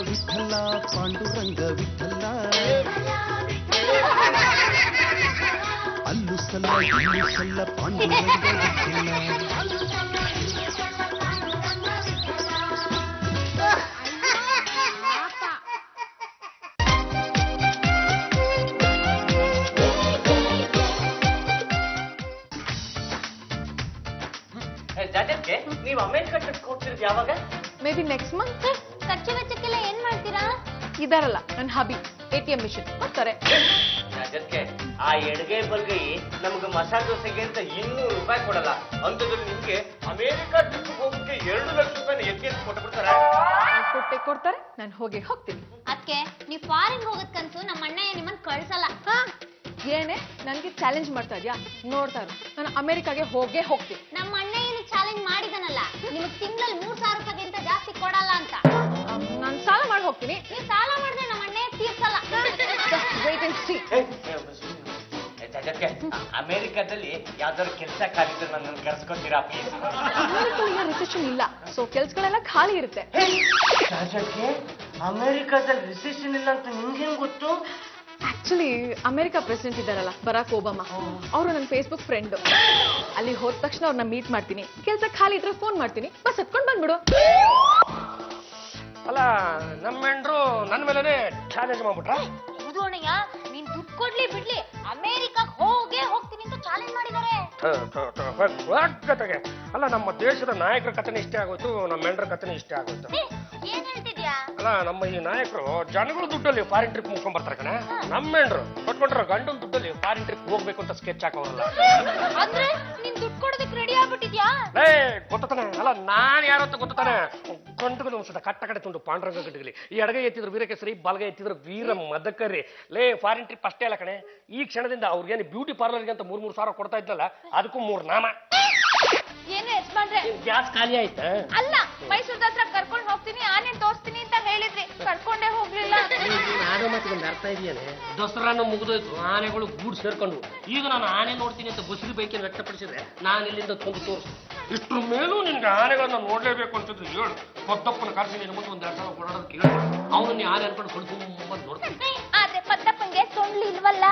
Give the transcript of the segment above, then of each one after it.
ವಿಠಲ ಪಾಂಡುರಂಗ ವಿಠಲ ಅಲ್ಲು ಸಲ್ಲ ಇಲ್ಲು ಸಲ್ಲ ಪಾಂಡುರಂಗ ವಿಠಲ. ನೀವು ಅಮೆರಿಕ ಟ್ರಿಪ್ ಹೋಗ್ತಿರೋದು ಯಾವಾಗ? May be next month. ಖರ್ಚು ವೆಚ್ಚಕ್ಕೆಲ್ಲ ಏನ್ ಮಾಡ್ತೀರಾ? ಇದಾರಲ್ಲ ನನ್ನ ಹಬಿ ATM ಮಿಷನ್ ಬರ್ತಾರೆ. ಅದಕ್ಕೆ ಆ ಎಡಗೈ ಬಲ್ಗೈ ನಮ್ಗೆ ಮಸಾಲೆ ದೋಸೆಗೆ ಅಂತ 200 ರೂಪಾಯಿ ಕೊಡಲ್ಲ. ಅಂತದ್ರಲ್ಲಿ ನಿಮ್ಗೆ ಅಮೆರಿಕ ಟ್ರಿಪ್ ಹೋಗಕ್ಕೆ 2 ಲಕ್ಷ ರೂಪಾಯಿ ಎತ್ತಿ ಕೊಟ್ಬಿಡ್ತಾರೆ. ಕೊಡ್ತಾರೆ, ನಾನು ಹೋಗ್ತೀನಿ. ಅದಕ್ಕೆ ನೀವು ಫಾರಿನ್ ಹೋಗೋದ್ಕಂತೂ ನಮ್ಮ ಅಣ್ಣಯ್ಯ ನಿಮ್ಮನ್ನ ಕಳ್ಸಲ್ಲ. ಏನೇ ನನಗೆ ಚಾಲೆಂಜ್ ಮಾಡ್ತಾ ಇದ್ಯಾ? ನೋಡ್ತಾ ಇರು, ನಾನು ಅಮೆರಿಕಾಗೆ ಹೋಗ್ತೀನಿ. ನಮ್ಮ ಅಣ್ಣಯ್ಯನ ಚಾಲೆಂಜ್ ಮಾಡಿದನಲ್ಲ, ನಿಮಗೆ ತಿಂಗಳಲ್ಲಿ 3,000 ರೂಪಾಯಿಗಿಂತ ಜಾಸ್ತಿ ಕೊಡಲ್ಲ ಅಂತ. ನಾನು ಸಾಲ ಮಾಡಿ ಹೋಗ್ತೀನಿ. ನೀವು ಸಾಲ ಮಾಡಿದ್ರೆ ನಮ್ಮ ಅಣ್ಣಯ್ಯ ತೀರ್ಸಲ್ಲ. ಅದಕ್ಕೆ ಅಮೆರಿಕದಲ್ಲಿ ಯಾವ್ದಾದ್ರು ಕೆಲಸ ಖಾಲಿದ್ರೆ ನನ್ನ ಕರ್ಸ್ಕೊತೀರಾ ಪ್ಲೀಸ್? ರಿಸೆಷನ್ ಇಲ್ಲ, ಸೊ ಕೆಲ್ಸಗಳೆಲ್ಲ ಖಾಲಿ ಇರುತ್ತೆ. ಅಮೆರಿಕಾದಲ್ಲಿ ರಿಸೆಷನ್ ಇಲ್ಲ ಅಂತ ನಿಮ್ಗೇನ್ ಗೊತ್ತು? ಆಕ್ಚುಲಿ ಅಮೆರಿಕ ಪ್ರೆಸಿಡೆಂಟ್ ಇದ್ದಾರಲ್ಲ ಬರಾಕ್ ಒಬಾಮಾ, ಅವರು ನನ್ನ ಫೇಸ್ಬುಕ್ ಫ್ರೆಂಡ್. ಅಲ್ಲಿ ಹೋದ ತಕ್ಷಣ ಅವ್ರನ್ನ ಮೀಟ್ ಮಾಡ್ತೀನಿ. ಕೆಲಸ ಖಾಲಿ ಇದ್ರೆ ಫೋನ್ ಮಾಡ್ತೀನಿ, ಬಸ್ ಹತ್ಕೊಂಡು ಬಂದ್ಬಿಡು. ಅಲ್ಲ ನಮ್ಮ ಹೆಂಡ್ರು ನನ್ನ ಮೇಲೆನೆ ಚಾಲೆಂಜ್ ಮಾಡ್ಬಿಟ್ರ? ಹೌದು ಅಣ್ಣಯ್ಯ, ನೀನ್ ದುಡ್ಡು ಕೊಡ್ಲಿ ಬಿಡ್ಲಿ ಅಮೆರಿಕಕ್ಕೆ ಹೋಗ್ತೀನಿ ಅಂತ ಚಾಲೆಂಜ್ ಮಾಡಿದ್ದಾರೆ. ಜೊತೆಗೆ ಅಲ್ಲ ನಮ್ಮ ದೇಶದ ನಾಯಕರ ಕಥೆನೇ ಇಷ್ಟೇ ಆಗೋಯ್ತು, ನಮ್ಮ ಹೆಂಡ್ರ ಕಥೆನೇ ಇಷ್ಟೇ ಆಗೋಯ್ತು. ಏನ್ ಹೇಳ್ತಿದ್ಯಾ? ಅಲ್ಲ ನಮ್ಮ ಈ ನಾಯಕರು ಜನಗಳ ದುಡ್ಡಲ್ಲಿ ಫಾರಿನ್ ಟ್ರಿಪ್ ಮುಗಿಸ್ಕೊಂಡ್ ಬರ್ತಾರೆ ಕಣೆ. ನಮ್ಮ ಹೆಂಡ್ರು ಕೊಟ್ಕೊಂಡ್ರ ಗಂಡನ ದುಡ್ಡಲ್ಲಿ ಫಾರಿನ್ ಟ್ರಿಪ್ ಹೋಗ್ಬೇಕು ಅಂತ ಸ್ಕೆಚ್ ಹಾಕೋರಲ್ಲ. ಅಂದ್ರೆ ನೀನ್ ದುಡ್ಡು ಕೊಡೋದಕ್ಕೆ ರೆಡಿ ಆಗ್ಬಿಟ್ಟಿದ್ಯಾ? ಗೊತ್ತಾನೆ ಅಲ್ಲ ನಾನ್ ಯಾರು ಅಂತ ಗೊತ್ತಾನೆ. ಗಂಡುಗಳು ಒಂದ್ಸತ ಕಟ್ಟ ಕಡೆ ತುಂಡು ಪಾಂಡುರಂಗ ಗಂಡುಗಲಿ, ಈ ಎಡಗೈ ಎತ್ತಿದ್ರು ವೀರಕೇಸರಿ, ಬಲಗೈ ಎತ್ತಿದ್ರು ವೀರ ಮದಕರಿ. ಫಾರಿನ್ ಟ್ರಿಪ್ ಅಷ್ಟೇ ಅಲ್ಲ ಕಣೆ, ಈ ಕ್ಷಣದಿಂದ ಅವ್ರಿಗೇನು ಬ್ಯೂಟಿ ಪಾರ್ಲರ್ಗೆ ಅಂತ 3,000 ಸಾವಿರ ಕೊಡ್ತಾ ಇದ್ದಲ್ಲ, ಅದಕ್ಕೂ 3 ನಾಮ. ಏನು ಯಜಮಾನ್ರೆ, ಗ್ಯಾಸ್ ಖಾಲಿ ಆಯ್ತಾ? ಅಲ್ಲ, ಮೈಸೂರು ದಸರಾ ಕರ್ಕೊಂಡು ಹೋಗ್ತೀನಿ, ಆನೆ ತೋರಿಸ್ತೀನಿ ಅಂತ ಹೇಳಿದ್ರಿ, ಕರ್ಕೊಂಡೇ ಹೋಗ್ಲಿಲ್ಲ. ನಾನು ಮತ್ತೆ ಅರ್ಥ ಇದೆಯೇನೆ, ದಸರಾನು ಮುಗಿದೋಯ್ತು, ಆನೆಗಳು ಗೂಡ್ ಸೇರ್ಕೊಂಡು. ಈಗ ನಾನು ಆನೆ ನೋಡ್ತೀನಿ ಅಂತ ಬಸುರಿ ಬೈಕಿನ ವ್ಯಕ್ತಪಡಿಸಿದ್ರೆ ನಾನು ಇಲ್ಲಿಂದ ತಂದು ತೋರಿಸು. ಇಷ್ಟ್ರ ಮೇಲೂ ನಿನ್ಗೆ ಆನೆಗಳನ್ನ ನೋಡ್ಲೇಬೇಕು ಅಂತಿದ್ರು ಹೇಳು. ಪದ್ದಪ್ಪನ ಕರ್ಸಿ ನಿನ್ನ ಮುಂದೆ 2 ಸಾವಿರ ಕೊಡೋದಕ್ಕೆ ಕೇಳಿ ಅವನನ್ನ ಆನೆ ಅನ್ಕೊಂಡು ಕೊಡ್ಕೊಂಡು ನೋಡ್ತೀನಿ. ಆದ್ರೆ ಪದ್ದಪ್ಪಂಗೆ ಸೊಂಡ್ಲು ಇಲ್ವಲ್ಲ.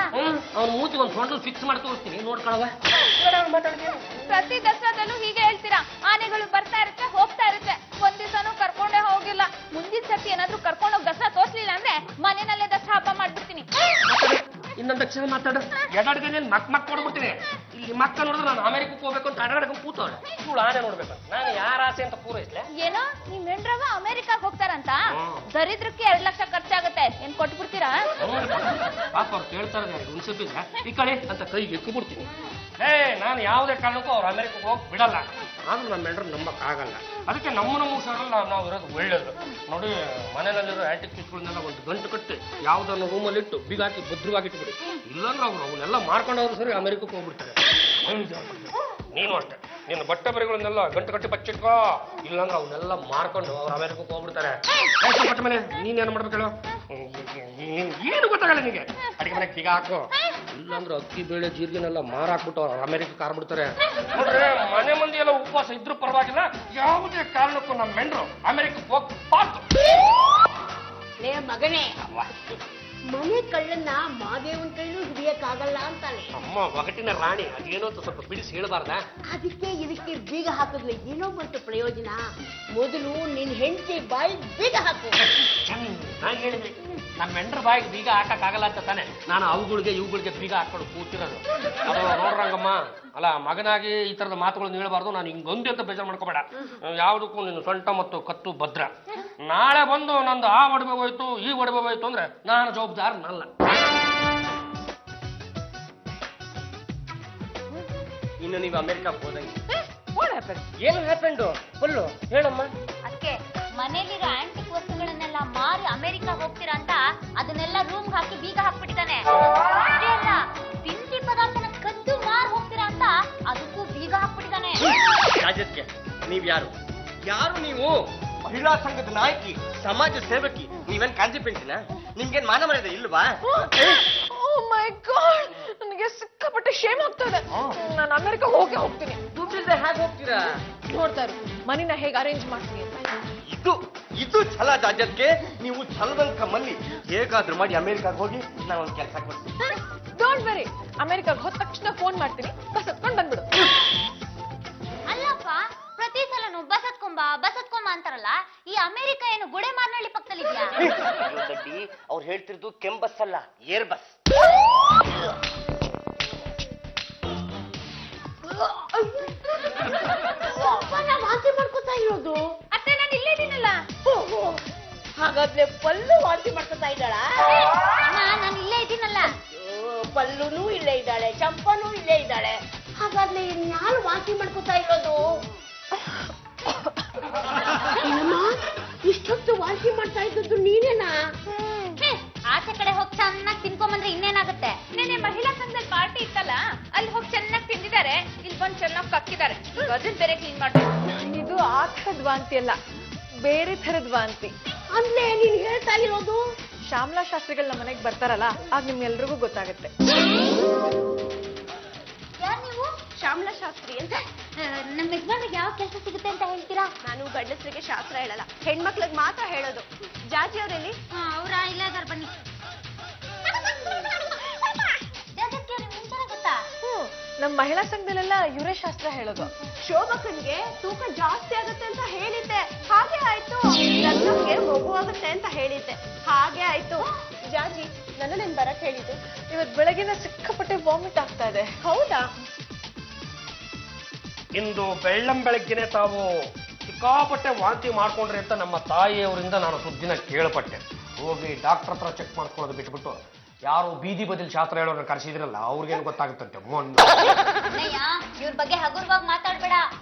ಅವ್ನ ಮೂತಿ ಒಂದು ಸೊಂಡ್ಲು ಫಿಕ್ಸ್ ಮಾಡಿ ತೋರಿಸ್ತೀನಿ, ನೋಡ್ಕೊಳವ. ಪ್ರತಿ ದಸರಾದಲ್ಲೂ ಹೀಗೆ ಹೇಳ್ತೀರಾ, ಆನೆಗಳು ಬರ್ತಾ ಇರುತ್ತೆ ಹೋಗ್ತಾ ಇರುತ್ತೆ, ಒಂದ್ ದಿವಸನೂ ಕರ್ಕೊಂಡೇ ಹೋಗಿಲ್ಲ. ಮುಂದಿನ ಸರ್ತಿ ಏನಾದ್ರೂ ಕರ್ಕೊಂಡೋಗಿ ದಸರಾ ತೋರ್ಸ್ಲಿಲ್ಲ ಅಂದ್ರೆ ಮನೆಯಲ್ಲೇ ದಸರಾ ಹಬ್ಬ ಮಾಡ್ಬಿಡ್ತೀನಿ. ಇನ್ನೊಂದು ಅಕ್ಷರ ಮಾತಾಡ, ಎಡಡ್ಗೆ ಮಕ್ ಕೊಡ್ಬಿಡ್ತೀನಿ. ಇಲ್ಲಿ ಮಕ್ಕ ನೋಡಿದ್ರೆ ನಾನು ಅಮೆರಿಕಕ್ಕೆ ಹೋಗ್ಬೇಕು ಅಂತ ಅಡಗಡ್ಕೊಂಡು ಕೂತವಳೆ. ಇವಳು ಆನೆ ನೋಡ್ಬೇಕು, ನಾನು ಯಾರ ಆಸೆ ಅಂತ ಪೂರೈಸ್ಲೆ. ಏನೋ ನಿಮ್ ಹೆಂಡ್ರವ ಅಮೆರಿಕಾಗ್ ಹೋಗ್ತಾರಂತ, ದರಿದ್ರಕ್ಕೆ 2 ಲಕ್ಷ ಖರ್ಚಾಗುತ್ತೆ, ಏನ್ ಕೊಟ್ಬಿಡ್ತೀರಾ? ಪಾಪ ಅವ್ರು ಕೇಳ್ತಾರೆ ಹುಣಸೆ ಬೀಜ ಈ ಕಡೆ ಅಂತ ಕೈಗೆ ಎಕ್ಕಿಬಿಡ್ತೀನಿ. ನಾನು ಯಾವುದೇ ಕಾರಣಕ್ಕೂ ಅವ್ರು ಅಮೆರಿಕಕ್ಕೆ ಹೋಗಿ ಬಿಡಲ್ಲ. ಆದ್ರೂ ನಮ್ಮ ಹೆಂಡ್ರು ನಂಬಕ್ ಆಗಲ್ಲ. ಅದಕ್ಕೆ ನಮ್ಮ ಹುಷಾರಲ್ಲ ನಾವು ಇರೋದು ಒಳ್ಳೇದು. ನೋಡಿ ಮನೆಯಲ್ಲಿರೋ ಆಂಟಿಕ್ ಪೀಸ್ಗಳನ್ನೆಲ್ಲ ಒಂದು ಗಂಟು ಕಟ್ಟಿ ಯಾವ್ದನ್ನು ರೂಮಲ್ಲಿ ಇಟ್ಟು ಬೀಗ ಹಾಕಿ ಭದ್ರವಾಗಿಟ್ಬಿಡಿ. ಇಲ್ಲಾಂದ್ರೆ ಅವ್ರು ಅವನ್ನೆಲ್ಲ ಮಾರ್ಕೊಂಡವ್ರು ಸರಿ ಅಮೆರಿಕಕ್ಕೆ ಹೋಗ್ಬಿಡ್ತಾರೆ. ನೀನು ಅಷ್ಟೇ, ನಿನ್ನ ಬಟ್ಟೆ ಬರೆಗಳನ್ನೆಲ್ಲ ಗಂಟು ಕಟ್ಟಿ ಬಚ್ಚಿಟ್ಕೋ, ಇಲ್ಲಾಂದ್ರೆ ಅವನ್ನೆಲ್ಲ ಮಾರ್ಕೊಂಡು ಅವ್ರು ಅಮೆರಿಕಕ್ಕೆ ಹೋಗ್ಬಿಡ್ತಾರೆ. ಬಟ್ಟೆ ಮನೆ ನೀನೇನು ಮಾಡ್ಬೇಕು ಹೇಳು? ಏನು ಗೊತ್ತಾಗಲ್ಲ ನಿನಗೆ? ಅಡಿಗೆ ಮನೆಗೆ ಬೀಗ ಹಾಕು, ಇಲ್ಲಾಂದ್ರೆ ಅಕ್ಕಿ ಬೇಳೆ ಜೀರಿಗೆನೆಲ್ಲ ಮಾರಾಕ್ಬಿಟ್ಟು ಅವ್ರು ಅಮೆರಿಕಕ್ಕೆ ಹಾರ್ಬಿಡ್ತಾರೆ. ನೋಡ್ರೆ ಮನೆ ಮಂದಿ ಎಲ್ಲ ಉಪವಾಸ ಇದ್ರೂ ಪರವಾಗಿಲ್ಲ, ಯಾವುದೇ ಕಾರಣಕ್ಕೂ ನಮ್ಮ ಮೆಂಡ್ರು ಅಮೆರಿಕಕ್ಕೆ ಹೋಗ್ಬಾರ್ದು. ಮಗನೇ, ಮನೆ ಕಳ್ಳನ್ನ ಮಾದೇವನ್ ಕೈಲೂ ಹಿಡಿಯಕ್ಕಾಗಲ್ಲ ಅಂತಾನೆ. ಅಮ್ಮ ಒಗಟಿನ ರಾಣಿ, ಅದೇನೋ ಅಂತ ಸ್ವಲ್ಪ ಬಿಡಿಸಿ ಹೇಳ್ಬಾರ್ದ? ಅದಕ್ಕೆ ಇದಕ್ಕೆ ಬೀಗ ಹಾಕಿದ್ರೆ ಏನೋ ಬಂತು ಪ್ರಯೋಜನ. ಮೊದಲು ನಿನ್ ಹೆಂಡತಿ ಬಾಯಿ ಬೀಗ ಹಾಕು. ನಾನು ಹೇಳಿದ್ರಿ ನಮ್ಮ ಮೆಂಡ್ರ ಬಾಯಿಗೆ ಬೀಗ ಹಾಕಕ್ಕಾಗಲ್ಲ ಅಂತ ತಾನೆ ನಾನು ಅವುಗಳಿಗೆ ಇವುಗಳಿಗೆ ಬೀಗ ಹಾಕೊಂಡು ಕೂತಿರೋದು. ಅದು ನೋಡ್ರಂಗಮ್ಮ, ಅಲ್ಲ ಮಗನಾಗಿ ಈ ತರದ ಮಾತುಗಳನ್ನು ಹೇಳ್ಬಾರ್ದು. ನಾನು ಹಿಂಗೊಂದು ಅಂತ ಬೇಜಾರು ಮಾಡ್ಕೋಬೇಡ. ಯಾವುದಕ್ಕೂ ನಿನ್ನ ಸೊಂಟ ಮತ್ತು ಕತ್ತು ಭದ್ರ. ನಾಳೆ ಬಂದು ನಂದು ಆ ಒಡವೆ ಹೋಯ್ತು ಈ ಒಡವೆ ಹೋಯ್ತು ಅಂದ್ರೆ ನಾನು ಜವಾಬ್ದಾರನಲ್ಲ. ಇನ್ನು ನೀವು ಅಮೆರಿಕಕ್ಕೆ ಹೋದಂಗೆ ಏನು ಹ್ಯಾಪೆಂಡು ಫುಲ್ಲು ಹೇಳಮ್ಮ. ಅದಕ್ಕೆ ಮನೇಲಿರೋ ಆಂಟಿಕ್ ವಸ್ತುಗಳನ್ನೆಲ್ಲ ಮಾರಿ ಅಮೆರಿಕ ಹೋಗ್ತೀರಾ ಅಂತ ಅದನ್ನೆಲ್ಲ ರೂಮ್ ಹಾಕಿ ಬೀಗ ಹಾಕ್ಬಿಟ್ಟಿದ್ದಾನೆ. ಅಷ್ಟೇ ಅಲ್ಲ, ತಿಂಡಿ ಪದಾರ್ಥನ ಕದ್ದು ಮಾರ್ ಹೋಗ್ತೀರಾ ಅಂತ ಅದಕ್ಕೂ ಬೀಗ ಹಾಕ್ಬಿಟ್ಟಿದ್ದಾನೆ. ರಾಜ್ಯಕ್ಕೆ ನೀವ್ ಯಾರು ನೀವು? ಮಹಿಳಾ ಸಂಘದ ನಾಯಕಿ, ಸಮಾಜ ಸೇವಕಿ, ನೀವೇನ್ ಕಾಂಜಿ ಪೆಂಟಿನ? ನಿಮ್ಗೇನ್ ಮಾನ ಮರ್ಯಾದೆ ಇಲ್ವಾ? ಮೈ ಗಾಡ್, ನನಗೆ ಸಿಕ್ಕಾಪಟ್ಟೆ ಶೇಮ್ ಆಗ್ತದೆ. ನಾನು ಅಮೆರಿಕ ಹೋಗ್ತೀನಿ. ದುಡ್ಡಿಲ್ಲದೆ ಹೇಗೆ ಹೋಗ್ತೀರಾ? ನೋಡ್ತಾ ಇರು ಮನಿನ ಹೇಗೆ ಅರೇಂಜ್ ಮಾಡ್ತೀನಿ ಅಂತ. ಇದು ಛಲ ಜಾಜಕ್ಕೆ. ನೀವು ಛಲದಂಕ ಮಲ್ಲಿ ಹೇಗಾದ್ರೂ ಮಾಡಿ ಅಮೆರಿಕಾಗ್ ಹೋಗಿ ನಾನು ಒಂದು ಕೆಲಸ ಕೊಡ್ತೀನಿ. ಡೋಂಟ್ ವೆರಿ, ಅಮೆರಿಕಾಗ್ ಹೋದ ತಕ್ಷಣ ಫೋನ್ ಮಾಡ್ತೀನಿ, ಬಸ್ ಹತ್ಕೊಂಡ್ ಬಂದ್ಬಿಡು. ಅಲ್ಲಪ್ಪ, ಪ್ರತಿ ಸಲನು ಬಸ್ ಹತ್ಕೊಂಬ ಅಂತಾರಲ್ಲ, ಈ ಅಮೆರಿಕ ಏನು ಗುಡೆ ಮಾರ್ನಳ್ಳಿ ಪಕ್ಕದಲ್ಲಿದ್ಯಾ? ದಡ್ಡಿ, ಅವ್ರು ಹೇಳ್ತಿರೋದು ಕೆಂಬಸ್ ಅಲ್ಲ, ಏರ್ ಬಸ್. ವಾಂತಿ ಮಾಡ್ಕೊತಾ ಇರೋದು. ಅತ್ತೆ, ನಾನು ಇಲ್ಲೇ ಇದೀನಲ್ಲ. ಹಾಗಾದ್ರೆ ಪಲ್ಲು ವಾಂತಿ ಮಾಡ್ಕೊತಾ ಇದ್ದಾಳ? ನಾನು ಇಲ್ಲೇ ಇದ್ದೀನಲ್ಲ. ಪಲ್ಲುನೂ ಇಲ್ಲೇ ಇದ್ದಾಳೆ, ಚಂಪನೂ ಇಲ್ಲೇ ಇದ್ದಾಳೆ. ಹಾಗಾದ್ರೆ ಇನ್ಯಾರು ವಾಂತಿ ಮಾಡ್ಕೊತಾ ಇರೋದು? ಏನಮ್ಮ, ಇಷ್ಟೊತ್ತು ವಾಂತಿ ಮಾಡ್ತಾ ಇದ್ದದ್ದು ನೀನೇನಾ? ಆಚೆ ಕಡೆ ಹೋಗಿ ಚೆನ್ನಾಗಿ ತಿನ್ಕೊಂಬಂದ್ರೆ ಇನ್ನೇನಾಗುತ್ತೆ? ನೆನ್ನೆ ಮಹಿಳಾ ಸಂಘದಲ್ಲಿ ಪಾರ್ಟಿ ಇತ್ತಲ್ಲ, ಅಲ್ಲಿ ಹೋಗಿ ಚೆನ್ನಾಗಿ ತಿಂದಿದ್ದಾರೆ, ಇಲ್ಲಿ ಬಂದು ಚೆನ್ನಾಗಿ ಕಕ್ಕಿದ್ದಾರೆ. ಅದನ್ನ ಬೇರೆ ಕ್ಲೀನ್ ಮಾಡ್ಬೇಕು. ಇದು ಆ ಥರದ ವಾಂತಿ ಅಲ್ಲ, ಬೇರೆ ಥರದ ವಾಂತಿ. ಅಂದ್ರೆ ನೀನ್ ಹೇಳ್ತಾ ಇರೋದು? ಶ್ಯಾಮಲಾ ಶಾಸ್ತ್ರಿಗಳು ನಮ್ಮ ಮನೆಗೆ ಬರ್ತಾರಲ್ಲ, ಆಗ ನಿಮ್ಗೆಲ್ರಿಗೂ ಗೊತ್ತಾಗುತ್ತೆ. ಯಾರು ನೀವು? ಶ್ಯಾಮಲಾ ಶಾಸ್ತ್ರಿ ಅಂತ. ನಮ್ಮ ಯಜಮಾನ್ರಿಗೆ ಯಾವ ಕೆಲಸ ಸಿಗುತ್ತೆ ಅಂತ ಹೇಳ್ತೀರಾ? ನಾನು ಗಂಡಸರಿಗೆ ಶಾಸ್ತ್ರ ಹೇಳಲ್ಲ, ಹೆಣ್ಮಕ್ಳಿಗೆ ಮಾತ್ರ ಹೇಳೋದು. ಜಾಜಿ ಅವರಲ್ಲಿ ಅವ್ರ ಇಲ್ಲ ಇದಾರೆ, ಬನ್ನಿ. ಜಾಜಕ್ಕೆ ಅವ್ರಿಗೆ ಮುಂಚೆನೆ ಗೊತ್ತಾ? ನಮ್ಮ ಮಹಿಳಾ ಸಂಘದಲ್ಲೆಲ್ಲ ಇವರೇ ಶಾಸ್ತ್ರ ಹೇಳೋದು. ಶೋಭಕನ್ಗೆ ತೂಕ ಜಾಸ್ತಿ ಆಗುತ್ತೆ ಅಂತ ಹೇಳಿದ್ದೆ, ಹಾಗೆ ಆಯ್ತು. ನನ್ಗೆ ಮಗು ಆಗುತ್ತೆ ಅಂತ ಹೇಳಿದ್ದೆ, ಹಾಗೆ ಆಯ್ತು. ಜಾಜಿ ನನ್ನನ್ನೇನ್ ಬರಕ್ ಹೇಳಿದ್ದು? ಇವತ್ತು ಬೆಳಗಿನ ಸಿಕ್ಕಾಪಟ್ಟೆ ವಾಮಿಟ್ ಆಗ್ತಾ ಇದೆ. ಹೌದಾ? ಇಂದು ಬೆಳ್ಳಂಬೆಳಗ್ಗೆನೆ ತಾವು ಸಿಕ್ಕಾಪಟ್ಟೆ ವಾಂತಿ ಮಾಡ್ಕೊಂಡ್ರಿ ಅಂತ ನಮ್ಮ ತಾಯಿಯವರಿಂದ ನಾನು ಸುದ್ದಿನ ಕೇಳ್ಪಟ್ಟೆ. ಹೋಗಿ ಡಾಕ್ಟರ್ ಹತ್ರ ಚೆಕ್ ಮಾಡ್ಕೊಳ್ಳೋದು ಬಿಟ್ಬಿಟ್ಟು ಯಾರು ಬೀದಿ ಬದಿಲ್ ಶಾಸ್ತ್ರ ಹೇಳೋರನ್ನ ಕರೆಸಿದ್ರಲ್ಲ, ಅವ್ರಿಗೇನು ಗೊತ್ತಾಗುತ್ತಂತೆ. ಅಣ್ಣಯ್ಯ, ಇವ್ರ ಬಗ್ಗೆ ಹಗುರವಾಗಿ ಮಾತಾಡ್ಬೇಡ.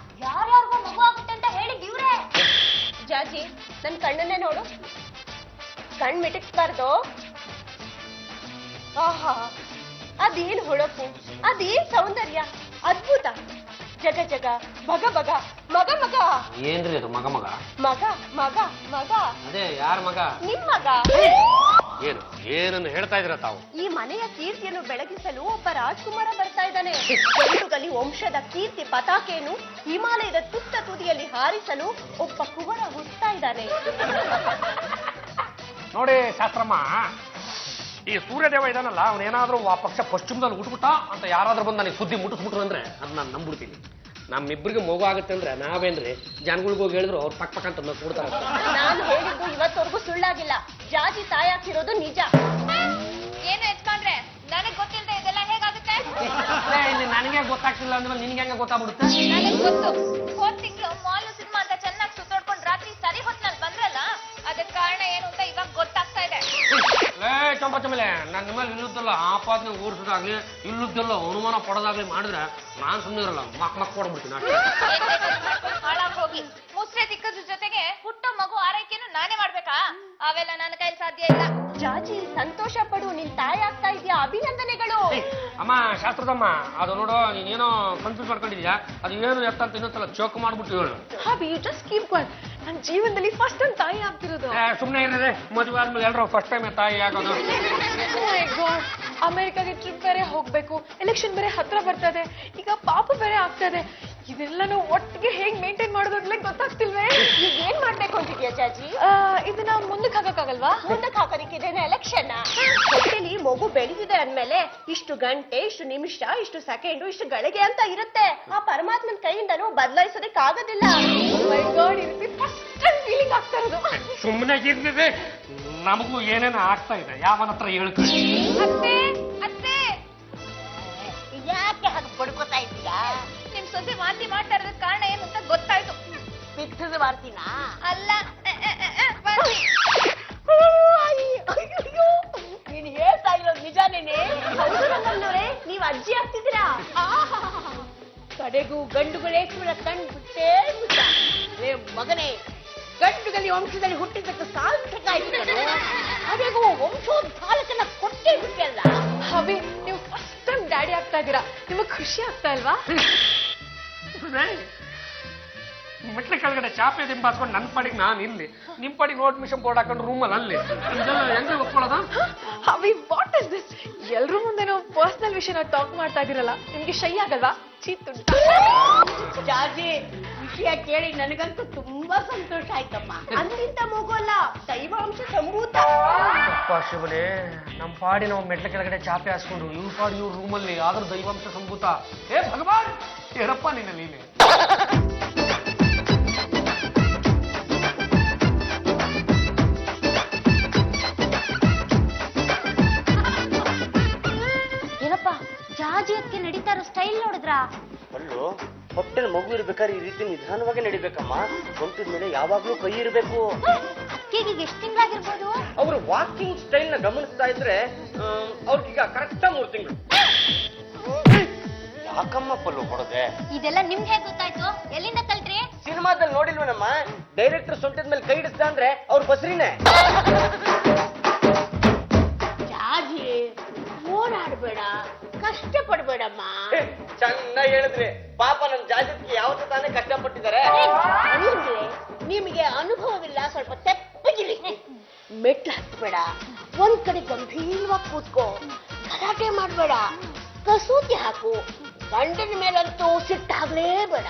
ಯಾರ್ಯಾರಿಗೂ ಮಗು ಆಗುತ್ತೆ ಅಂತ ಹೇಳಿದ್ ಇವ್ರೆ. ಜಾಜಿ ನನ್ ಕಣ್ಣನ್ನೇ ನೋಡು, ಕಣ್ ಮಿಟಕ್ಸ್ಬಾರ್ದು. ಆಹಾ, ಅದೇನ್ ಹೊಳಪು, ಅದೇನ್ ಸೌಂದರ್ಯ, ಅದ್ಭುತ. ಜಗ ಜಗ ಬಗ ಬಗ ಮಗ ಮಗ. ಏನ್ರಿ ಅದು ಮಗ ಮಗ? ಮಗ ಮಗ ಮಗ. ಅದೇ ಯಾರ ಮಗ? ನಿಮ್ ಮಗ. ಏನನ್ನು ಹೇಳ್ತಾ ಇದ್ರ ತಾವು? ಈ ಮನೆಯ ಕೀರ್ತಿಯನ್ನು ಬೆಳಗಿಸಲು ಒಬ್ಬ ರಾಜ್ಕುಮಾರ ಬರ್ತಾ ಇದ್ದಾನೆ. ಗಲಿ ವಂಶದ ಕೀರ್ತಿ ಪತಾಕೆಯನ್ನು ಹಿಮಾಲಯದ ತುತ್ತ ತುದಿಯಲ್ಲಿ ಹಾರಿಸಲು ಒಬ್ಬ ಕುವರ ಹುಡ್ತಾ ಇದ್ದಾನೆ. ನೋಡಿ ಶಾಸ್ತ್ರಮ್ಮ, ಈ ಸೂರ್ಯದೇವ ಇದಾನಲ್ಲ, ಅವನೇನಾದ್ರೂ ಆ ಪಕ್ಷ ಪಶ್ಚಿಮದಲ್ಲಿ ಹುಟ್ಬಿಟ್ಟ ಅಂತ ಯಾರಾದ್ರೂ ಬಂದು ನನಗೆ ಸುದ್ದಿ ಮುಟ್ಟಿಸ್ಬಿಟ್ರು ಅಂದ್ರೆ ಅದು ನಾನು ನಂಬಿಡ್ತೀನಿ. ನಮ್ಮಿಬ್ಬರಿಗೆ ಮಗು ಆಗುತ್ತೆ ಅಂದ್ರೆ ನಾವೇನ್ರಿ ಜನಗಳಿಗೆ ಹೋಗಿ ಹೇಳಿದ್ರು ಅವ್ರು ಪಕ್ ಪಕ್ ಅಂತ ಕೂಡ್ತಾರೆ. ನಾನು ಹೇಳಿದ್ದು ಇವತ್ತವರೆಗೂ ಸುಳ್ಳಾಗಿಲ್ಲ. ಜಾಜಿ ತಾಯಾಕಿರೋದು ನಿಜ. ಏನು ಯಜಮಾನ್ರೆ, ನನಗ್ ಗೊತ್ತಿಲ್ಲದೆ ಇದೆಲ್ಲ ಹೇಗಾಗುತ್ತೆ? ನನಗೆ ಗೊತ್ತಾಗ್ತಿಲ್ಲ ಅಂದ್ರೆ ನಿನ್ಗೆ ಹೆಂಗೆ ಗೊತ್ತಾಗ್ಬಿಡುತ್ತೆ? ನನಗ್ ಗೊತ್ತು. ಹೋದ್ ತಿಂಗಳು ಮಾಲ್ ಸಿನಿಮಾ ಅಂತ ಚೆನ್ನಾಗಿ ಸುತ್ತಾಡ್ಕೊಂಡು ರಾತ್ರಿ ಸರಿ ಹೊತ್ನಲ್ಲಿ ಬಂದ್ರಲ್ಲ, ಅದಕ್ಕೆ ಕಾರಣ ಏನು ಅಂತ ಇವಾಗ ಗೊತ್ತಾಗ್ತಾ ಇದೆ. ಚಂಪ ಚಂಬಲೆ, ನನ್ನ ಮೇಲೆ ಇಲ್ಲದ್ದೆಲ್ಲ ಆಪಾದನೆ ಓಡಿಸೋದಾಗ್ಲಿ, ಇಲ್ಲದ್ದೆಲ್ಲ ಅನುಮಾನ ಪಡೋದಾಗ್ಲಿ ಮಾಡಿದ್ರೆ ನಾನ್ ಸುಮ್ಮನೆ ಇರಲ್ಲ, ಮಕ್ ಕೊಡ್ಬಿಡ್ತೀನಿ ಅಷ್ಟೇ. ಹಾಳಾಗ್ ಹೋಗಿ ಮುಸ್ರೆ ದಿಕ್ಕದ ಜೊತೆಗೆ ಹುಟ್ಟೋ ಮಗು ಆರೈಕೆಯನ್ನು ನಾನೇ ಮಾಡ್ಬೇಕಾ? ಅವೆಲ್ಲ ನನ್ನ ಕೈಲಿ ಸಾಧ್ಯ ಇಲ್ಲ. ಜಾಜಿ ಸಂತೋಷ ಪಡು, ನಿನ್ ತಾಯಿ ಆಗ್ತಾ ಇದೆಯಾ, ಅಭಿನಂದನೆಗಳು. ಅಮ್ಮ ಶಾಸ್ತ್ರದಮ್ಮ, ಅದು ನೋಡು, ನೀನೇನೋ ಕನ್ಫ್ಯೂಸ್ ಮಾಡ್ಕೊಂಡಿದ್ಯಾ, ಅದು ಏನು ಎತ್ತ ಅಂತ ಇನ್ನೊಂದ್ಸಲ ಚೌಕ್ ಮಾಡ್ಬಿಟ್ಟು ಹೇಳು. ಹಾಬಿ, ಯು ಜಸ್ಟ್ ಕೀಪ್ ಕ್ವೈಟ್. ನನ್ನ ಜೀವನದಲ್ಲಿ ಫಸ್ಟ್ ಟೈಮ್ ತಾಯಿ ಆಗ್ತಿರೋದು. ಸುಮ್ಮನೆ ಏನಿದೆ, ಮದುವೆ ಆದ್ಮೇಲೆ ಎಲ್ಲರೂ ಫಸ್ಟ್ ಟೈಮ್ ತಾಯಿ ಆಗೋದು. ಅಮೆರಿಕಾಗೆ ಟ್ರಿಪ್ ಬೇರೆ ಹೋಗ್ಬೇಕು, ಎಲೆಕ್ಷನ್ ಬೇರೆ ಹತ್ರ ಬರ್ತಾ ಇದೆ, ಈಗ ಪಾಪು ಬೇರೆ ಆಗ್ತಾ ಇದೆ. ಇದೆಲ್ಲನೂ ಒಟ್ಟಿಗೆ ಹೇಗ್ ಮೇಂಟೈನ್ ಮಾಡೋದಾಗ್ಲೇ ಗೊತ್ತಾಗ್ತಿಲ್ವೇ? ಈಗ ಏನ್ ಮಾಡ್ಬೇಕು ಅಂತಿದ್ಯಾ ಜಾಜಿ? ಇದನ್ನ ಮುಂದಕ್ಕೆ ಹಾಕಕ್ಕಾಗಲ್ವಾ? ಮುಂದಕ್ಕೆ ಹಾಕೋದಿಕ್ಕಿದೇನೆ ಎಲೆಕ್ಷನ್. ಹೊಟ್ಟೆಲಿ ಮಗು ಬೆಳೆದಿದೆ ಅಂದ್ಮೇಲೆ ಇಷ್ಟು ಗಂಟೆ, ಇಷ್ಟು ನಿಮಿಷ, ಇಷ್ಟು ಸೆಕೆಂಡು, ಇಷ್ಟು ಗಳಿಗೆ ಅಂತ ಇರುತ್ತೆ. ಆ ಪರಮಾತ್ಮನ ಕೈಯಿಂದನೂ ಬದಲಾಯಿಸೋದಕ್ಕಾಗೋದಿಲ್ಲ. ಮೈ ಗಾಡ್, ಈ ರೀತಿ ಫಸ್ಟ್ ಟೈಮ್ ಫೀಲಿಂಗ್ ಆಗ್ತಾ ಇರೋದು. ಸುಮ್ಮನೆ ಇರ್ತಿದೆ, ನಮಗೂ ಏನೇನು ಆಗ್ತಾ ಇದೆ, ಯಾವನ ಹತ್ರ ಹೇಳ್ಕೊಳ್ಳಿ. ಅತ್ತೆ, ಅತ್ತೆ, ಯಾಕೆ ಹಾಗೆ ಬಡ್ಕೋತಾ ಇದ್ದೀಯಾ? ನಿಮ್ ಸೊಸೆ ವಾಂತಿ ಮಾಡ್ತಾ ಇರೋದಕ್ಕೆ ಕಾರಣ ಏನು ಅಂತ ಗೊತ್ತಾಯ್ತು. ಪಿತ್ತದ ವಾರ್ತಿನ ಅಲ್ಲ, ವಾಂತಿ. ನೀನ್ ಹೇಳ್ತಾ ಇರೋದು ನಿಜಾನೇನೆ? ಹೌದು ರಂಗಣ್ಣವ್ರೆ, ನೀವ್ ಅಜ್ಜಿ ಆಗ್ತಿದ್ದೀರಾ. ಕಡೆಗೂ ಗಂಡುಗಳೇ ಕೂಡ ಕಂಡ್ಬಿಟ್ಟೇ ಬಿಟ್ಟ. ಮಗನೇ, ಗಂಡುಗಲಿ ವಂಶದಲ್ಲಿ ಹುಟ್ಟಿದ್ದಕ್ಕೆ ಸಾರ್ಥಕ ಆಯ್ತು. ಕಡೆಗೂ ವಂಶೋದ್ಧಾರಕನ ಕೊಟ್ಟೇ ಬಿಟ್ಟಲ್ಲ. ಹಬಿ, ನೀವು ಫಸ್ಟ್ ಟೈಮ್ ಡ್ಯಾಡಿ ಆಗ್ತಾ ಇದ್ದೀರಾ, ನಿಮಗ್ ಖುಷಿ ಆಗ್ತಾ ಇಲ್ವಾ? ಮೆಟ್ಲ ಕೆಳಗಡೆ ಚಾಪೆ ದಿಂಬಾಸ್ಕೊಂಡು ನನ್ನ ಪಾಡಿಗೆ ನಾನು ಇಲ್ಲಿ, ನಿಮ್ ಪಾಡಿಗೆ ರೋಡ್ ಮಿಷನ್ ಬೋರ್ಡ್ ಹಾಕೊಂಡು ರೂಮಲ್ಲಿ ಅಲ್ಲಿ, ಇದೆಲ್ಲ ಹೆಂಗೆ ಒಪ್ಕೊಳ್ಳೋದ? ಹಬಿ, ವಾಟ್ ಇಸ್ ದಿಸ್? ಎಲ್ರೂ ಮುಂದೆ ನಾವು ಪರ್ಸನಲ್ ವಿಷಯನ ಟಾಕ್ ಮಾಡ್ತಾ ಇದೀರಲ್ಲ, ನಿಮ್ಗೆ ಶೈ ಆಗಲ್ವಾ? ಚೀತು ಜಾಜಿ, ವಿಷಯ ಕೇಳಿ ನನಗಂತೂ ತುಂಬಾ ಸಂತೋಷ ಆಯ್ತಮ್ಮ. ಅಲ್ಲಿಂದ ಮಗು ಅಲ್ಲ, ದೈವಾಂಶ ಸಂಭೂತ. ಅಪ್ಪ ಶಿವನೇ, ನಮ್ಮ ಪಾಡಿ ನಾವು ಮೆಟ್ಲ ಕೆಳಗಡೆ ಚಾಪೆ ಹಾಸ್ಕೊಂಡು ಇವ್ರ ಪಾಡಿ ಇವ್ರ ರೂಮಲ್ಲಿ ಆದ್ರೂ ದೈವಾಂಶ ಸಂಭೂತ. ಹೇ ಭಗವಾನ್, ಏನಪ್ಪ ನಿನ್ನ ಲೀಲೆ. ಏನಪ್ಪ ಜಾಜಿ ಅದಕ್ಕೆ ನಡೀತಾ ಇರೋ ಸ್ಟೈಲ್ ನೋಡಿದ್ರಾ? ಅಲ್ಲೋ, ಹೊಟ್ಟೆಲ್ ಮಗು ಇರ್ಬೇಕಾದ್ರೆ ಈ ರೀತಿ ನಿಧಾನವಾಗಿ ನಡಿಬೇಕಮ್ಮ. ಸೊಂಟದ ಮೇಲೆ ಯಾವಾಗ್ಲೂ ಕೈ ಇರಬೇಕು. ಅಕ್ಕಿಗೆ ಎಷ್ಟು ತಿಂಗಳಾಗಿರ್ಬೋದು? ಅವರು ವಾಕಿಂಗ್ ಸ್ಟೈಲ್ ನ ಗಮನಿಸ್ತಾ ಇದ್ರೆ ಅವ್ರಿಗೀಗ ಕರೆಕ್ಟ್ 3 ತಿಂಗಳು. ಯಾಕಮ್ಮ ಪಲ್ಲು ಕೊಡದೆ? ಇದೆಲ್ಲ ನಿಮ್ಗೆ ಹೇಗ್ ಗೊತ್ತಾಯ್ತು? ಎಲ್ಲಿಂದ ಕಲ್ತ್ರಿ? ಸಿನಿಮಾದಲ್ಲಿ ನೋಡಿಲ್ವನಮ್ಮ, ಡೈರೆಕ್ಟರ್ ಸೊಂಟದ ಮೇಲೆ ಕೈ ಇಡಿಸ್ತಾ ಅಂದ್ರೆ ಅವ್ರ ಬಸ್ರಿನೇ. ಜಾಜಿ ಓಡಾಡ್ಬೇಡ, ಕಷ್ಟ ಪಡ್ಬೇಡಮ್ಮ. ಚೆನ್ನಾಗಿ ಹೇಳಿದ್ರಿ. ಪಾಪ ನಮ್ ಜಾಜತ್ಗೆ ಯಾವತ್ತೂ ತಾನೇ ಕಷ್ಟಪಟ್ಟಿದ್ದಾರೆ. ಅಂದ್ರೆ ನಿಮಗೆ ಅನುಭವವಿಲ್ಲ, ಸ್ವಲ್ಪ ತೆಪ್ಪಗಿರಿ. ಮೆಟ್ಲು ಹತ್ಬೇಡ, ಒಂದ್ ಕಡೆ ಗಂಭೀರವಾಗಿ ಕೂತ್ಕೋ, ಗಲಾಟೆ ಮಾಡ್ಬೇಡ, ಕಸೂತಿ ಹಾಕು. ಗಂಡನ ಮೇಲಂತೂ ಸಿಟ್ಟಾಗ್ಲೇಬೇಡ.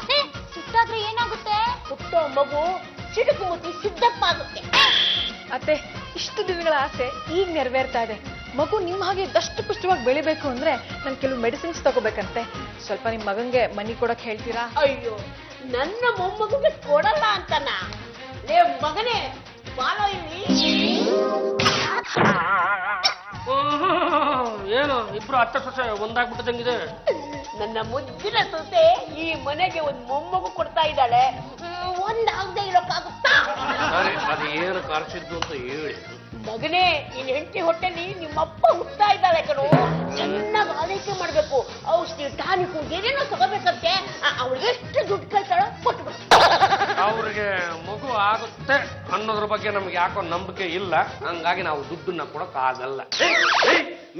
ಸಿಟ್ಟಾದ್ರೆ ಏನಾಗುತ್ತೆ? ಹುಟ್ಟೋ ಮಗು ಸಿಡುಕು ಮುತ್ತಿ ಸಿದ್ದಪ್ಪ ಆಗುತ್ತೆ. ಅತ್ತೆ, ಇಷ್ಟು ದಿನಗಳ ಆಸೆ ಈಗ ನೆರವೇರ್ತಾ ಇದೆ. ಮಗು ನಿಮ್ಮ ಹಾಗೆ ದಷ್ಟು ಪುಷ್ಟವಾಗಿ ಬೆಳಿಬೇಕು ಅಂದ್ರೆ ನಾನು ಕೆಲವು ಮೆಡಿಸಿನ್ಸ್ ತಗೋಬೇಕಂತೆ. ಸ್ವಲ್ಪ ನಿಮ್ಮ ಮಗಂಗೆ ಮನಿ ಕೊಡಕ್ ಹೇಳ್ತೀರಾ? ಅಯ್ಯೋ, ನನ್ನ ಮೊಮ್ಮಗುಗೆ ಕೊಡಲ್ಲ ಅಂತನ? ಲೇ ಮಗನೇ, ಬಾಲೋ ಇಲ್ಲಿ. ಏನು ಇಬ್ರು ಅತ್ತ ಸೊಸೆ ಒಂದಾಗ್ಬಿಟ್ಟದಂಗಿದೆ. ನನ್ನ ಮುದ್ದಿನ ಸೊಸೆ ಈ ಮನೆಗೆ ಒಂದ್ ಮೊಮ್ಮಗು ಕೊಡ್ತಾ ಇದ್ದಾಳೆ. ಒಂದಾಗದೆ ಇರೋಕ್ಕಾಗುತ್ತಾ? ಸರಿ, ಅದು ಏನು ಕಾರ್ಸಿದ್ದು ಅಂತ ಹೇಳಿ. ಮಗನೇ, ನಿನ್ ಹೆಂಡತಿ ಹೊಟ್ಟೆಲಿ ನಿಮ್ಮಪ್ಪ ಹುಟ್ತಾ ಇದ್ದಾಳೆ ಕಣು. ಚೆನ್ನಾಗಿ ಆರೈಕೆ ಮಾಡ್ಬೇಕು. ಔಷಧಿ, ಟಾನಿಕು ಏನೇನೋ ತಗೋಬೇಕಂತೆ. ಅವಳಿಗೆ ಎಷ್ಟು ದುಡ್ಡು ಕೇಳ್ತಾಳೋ ಕೊಟ್ಬಿಡು. ಅವ್ರಿಗೆ ಮಗು ಆಗುತ್ತೆ ಅನ್ನೋದ್ರ ಬಗ್ಗೆ ನಮ್ಗೆ ಯಾಕೋ ನಂಬಿಕೆ ಇಲ್ಲ. ಹಂಗಾಗಿ ನಾವು ದುಡ್ಡನ್ನ ಕೊಡಕ್ ಆಗಲ್ಲ.